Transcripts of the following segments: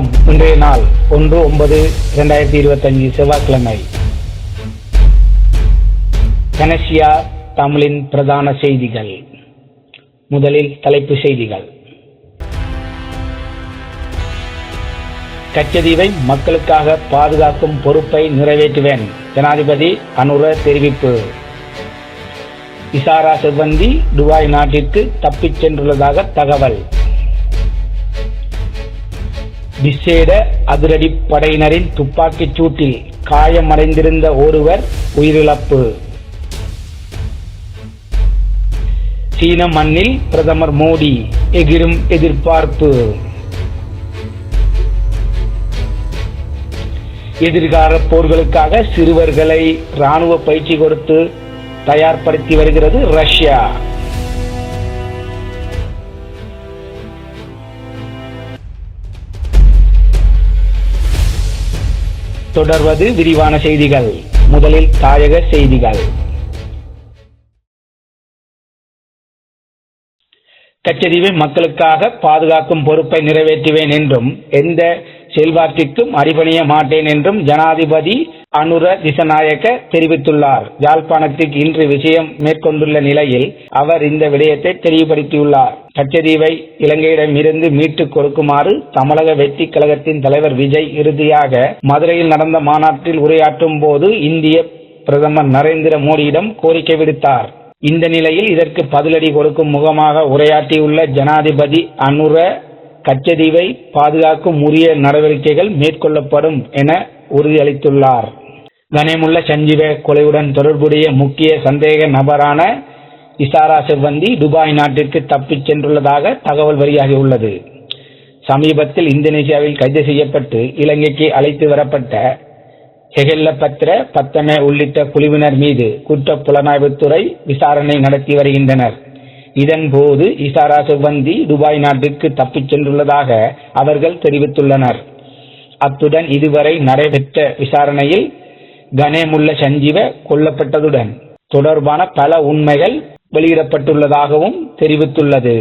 வணக்கம். இன்றைய நாள் 1/9/2025 செவ்வாய்க்கிழமை. கனசியா தமிழின் பிரதான செய்திகள். முதலில் தலைப்பு செய்திகள். கச்சதீவை மக்களுக்காக பாதுகாக்கும் பொறுப்பை நிறைவேற்றுவேன், ஜனாதிபதி அனுர தெரிவிப்பு. இசாரா செவ்வந்தி துபாய் நாட்டிற்கு தப்பிச் சென்றுள்ளதாக தகவல். விசேட அதிரடிப்படையினரின் துப்பாக்கிச் சூட்டில் காயமடைந்திருந்த ஒருவர் உயிரிழப்பு. சீன மண்ணில் பிரதமர் மோடி எகிரும் எதிர்பார்ப்பு. எதிர்கால போர்களுக்காக சிறுவர்களை ராணுவ பயிற்சி கொடுத்து தயார்படுத்தி வருகிறது ரஷ்யா. தொடர்வது விரிவான செய்திகள். முதலில் தாயக செய்திகள். கச்சதீவை மக்களுக்காக பாதுகாக்கும் பொறுப்பை நிறைவேற்றுவேன் என்றும் எந்த செல்வாக்கிற்கும் அடிபணிய மாட்டேன் என்றும் ஜனாதிபதி அனுர திசநாயக்க தெரிவித்துள்ளார். யாழ்ப்பாணத்திற்கு இன்று விஜயம் மேற்கொண்டுள்ள நிலையில் அவர் இந்த விடயத்தை தெளிவுபடுத்தியுள்ளார். கச்சதீவை இலங்கையிடமிருந்து மீட்டுக் கொடுக்குமாறு தமிழக வெற்றி கழகத்தின் தலைவர் விஜய் இறுதியாக மதுரையில் நடந்த மாநாட்டில் உரையாற்றும் போது இந்திய பிரதமர் நரேந்திர மோடியிடம் கோரிக்கை விடுத்தார். இந்த நிலையில் இதற்கு பதிலடி கொடுக்கும் முகமாக உரையாற்றியுள்ள ஜனாதிபதி அனுர கச்சதீவை பாதுகாக்கும் உரிய நடவடிக்கைகள் மேற்கொள்ளப்படும் என உறுதியளித்துள்ளார். கனேமுல்ல சஞ்சீவ கொலையுடன் தொடர்புடைய முக்கிய சந்தேக நபரான இசாரா செவ்வந்தி துபாய் நாட்டிற்கு தப்பிச் சென்றுள்ளதாக தகவல் வெளியாகியுள்ளது. சமீபத்தில் இந்தோனேசியாவில் கைது செய்யப்பட்டு இலங்கைக்கு அழைத்து வரப்பட்ட ஹெகெல்லபத்ர பத்தமே உள்ளிட்ட குழுவினர் மீது குற்ற புலனாய்வுத்துறை விசாரணை நடத்தி வருகின்றனர். இதன்போது இசாரா செவ்வந்தி துபாய் நாட்டிற்கு தப்பிச் சென்றுள்ளதாக அவர்கள் தெரிவித்துள்ளனர். அத்துடன் இதுவரை நடைபெற்ற விசாரணையில் கனேமுல்ல சஞ்சீவ கொல்லப்பட்டதுடன் தொடர்பான பல உண்மைகள் வெளியிடப்பட்டுள்ளதாகவும் தெரிவித்துள்ளது.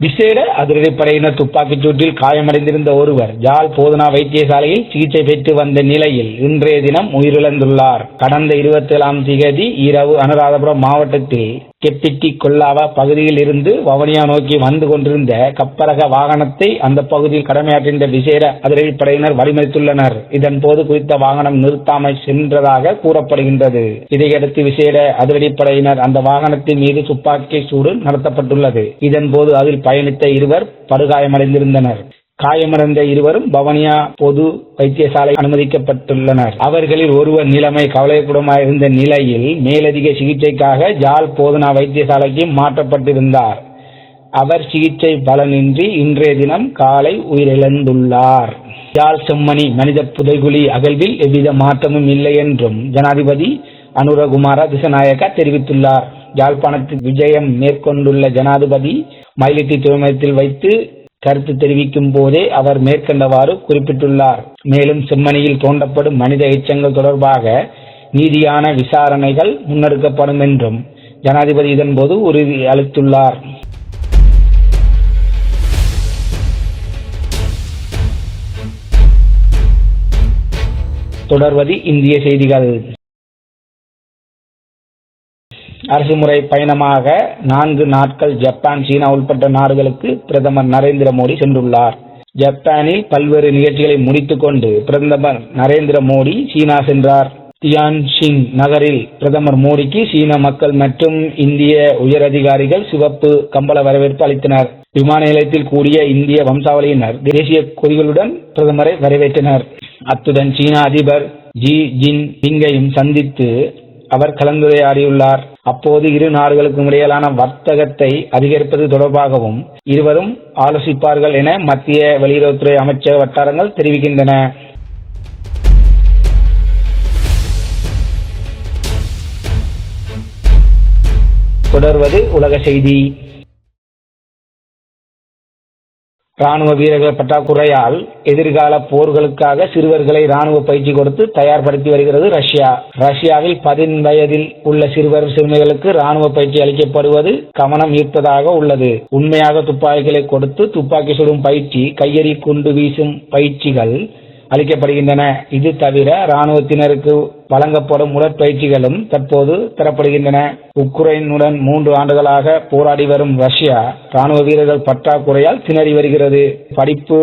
விசேட அதிரடிப்படையினர் துப்பாக்கிச் சூட்டில் காயமடைந்திருந்த ஒருவர் யாழ் போதனா வைத்தியசாலையில் சிகிச்சை பெற்று வந்த நிலையில் இன்றைய தினம் உயிரிழந்துள்ளார். கடந்த 27ஆம் தேதி இரவு அனுராதபுரம் மாவட்டத்தில் கெப்பிட்டி கொல்லாவா பகுதியில் இருந்து வவுனியா நோக்கி வந்து கொண்டிருந்த கப்பரக வாகனத்தை அந்த பகுதியில் கடமையாற்றின்ற விசேட அதிரடிப்படையினர் வழிமறித்துள்ளனர். இதன் போது குறித்த வாகனம் நிறுத்தாமல் சென்றதாக கூறப்படுகின்றது. இதையடுத்து விசேட அதிரடிப்படையினர் அந்த வாகனத்தின் மீது துப்பாக்கி சூடு நடத்தப்பட்டுள்ளது. இதன் போது அதில் பயணித்த இருவர் படுகாயமடைந்திருந்தனர். காயமடைந்த இருவரும் வவுனியா பொது வைத்தியசாலை அனுமதிக்கப்பட்டுள்ளனர். அவர்களில் ஒருவர் நிலைமை கவலைக்கிடமாயிருந்த நிலையில் மேலதிக சிகிச்சைக்காக யாழ் போதனா வைத்தியசாலைக்கு மாற்றப்பட்டிருந்தார். அவர் சிகிச்சை பலனின்றி இன்றைய தினம் காலை உயிரிழந்துள்ளார். யாழ் செம்மணி மனித புதைகுழி அகழ்வில் எவ்வித மாற்றமும் இல்லை என்றும் ஜனாதிபதி அனுரகுமார திசநாயக்க தெரிவித்துள்ளார். யாழ்ப்பாணத்தில் விஜயம் மேற்கொண்டுள்ள ஜனாதிபதி மயிலிட்டி துறைமுகத்தில் வைத்து கருத்து தெரிவிக்கும் போதே அவர் மேற்கண்டவாறு குறிப்பிட்டுள்ளார். மேலும் செம்மணியில் தோண்டப்படும் மனித எச்சங்கள் தொடர்பாக நீதியான விசாரணைகள் முன்னெடுக்கப்படும் என்றும் ஜனாதிபதி இதன்போது உறுதி அளித்துள்ளார். தொடர்வது இந்திய செய்திகள். அரசுமுறை பயணமாக 4 நாட்கள் ஜப்பான், சீனா உள்பட்ட நாடுகளுக்கு பிரதமர் நரேந்திர மோடி சென்றுள்ளார். ஜப்பானில் பல்வேறு நிகழ்ச்சிகளை முடித்துக் கொண்டு பிரதமர் நரேந்திர மோடி சீனா சென்றார். தியான்ஷின் நகரில் பிரதமர் மோடிக்கு சீன மக்கள் மற்றும் இந்திய உயரதிகாரிகள் சிவப்பு கம்பள வரவேற்பு அளித்தனர். விமான நிலையத்தில் கூடிய இந்திய வம்சாவளியினர் தேசிய கொடிகளுடன் பிரதமரை வரவேற்றனர். அத்துடன் சீன அதிபர் ஜி ஜின் பிங்கையும் சந்தித்து அவர் கலந்துரையாடியுள்ளார். அப்போது இரு நாடுகளுக்கும் இடையிலான வர்த்தகத்தை அதிகரிப்பது தொடர்பாகவும் இருவரும் ஆலோசிப்பார்கள் என மத்திய வெளியுறவுத்துறை அமைச்சக வட்டாரங்கள் தெரிவிக்கின்றன. தொடர்வது உலக செய்தி. ராணுவ வீரர்கள் பற்றாக்குறையால் எதிர்கால போர்களுக்காக சிறுவர்களை ராணுவ பயிற்சி கொடுத்து தயார்படுத்தி வருகிறது ரஷ்யா. ரஷ்யாவில் 10 வயதில் உள்ள சிறுவர் சிறுமிகளுக்கு ராணுவ பயிற்சி அளிக்கப்படுவது கவனம் ஈர்ப்பதாக உள்ளது. உண்மையாக துப்பாக்கிகளை கொடுத்து துப்பாக்கி சுடும் பயிற்சி, கையெறி குண்டு வீசும் பயிற்சிகள் அளிக்கப்படுகின்றன. இது தவிர ராணுவத்தினருக்கு வழங்கப்படும் உடற்பயிற்சிகளும் தற்போது தரப்படுகின்றன. உக்ரைனுடன் 3 ஆண்டுகளாக போராடி வரும் ரஷ்யா ராணுவ வீரர்கள் பற்றாக்குறையால் திணறி வருகிறது. படிப்பு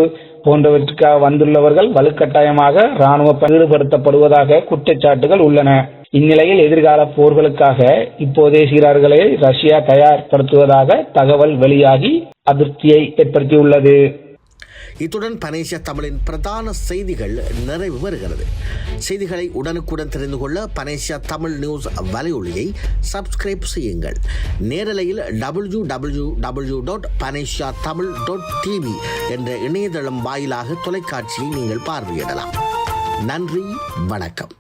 போன்றவற்றுக்காக வந்துள்ளவர்கள் வலுக்கட்டாயமாக ராணுவ ஈடுபடுத்தப்படுவதாக குற்றச்சாட்டுகள் உள்ளன. இந்நிலையில் எதிர்கால போர்களுக்காக இப்போதைய சிறார்களை ரஷ்யா தயார்படுத்துவதாக தகவல் வெளியாகி அதிருப்தியை ஏற்படுத்தியுள்ளது. இத்துடன் பனேசியா தமிழின் பிரதான செய்திகள் நிறைவு பெறுகிறது. செய்திகளை உடனுக்குடன் தெரிந்து கொள்ள பனேசியா தமிழ் நியூஸ் வலையொலியை சப்ஸ்கிரைப் செய்யுங்கள். நேரலையில் www.panesiatamil.tv என்ற இணையதளம் வாயிலாக தொலைக்காட்சியை நீங்கள் பார்வையிடலாம். நன்றி, வணக்கம்.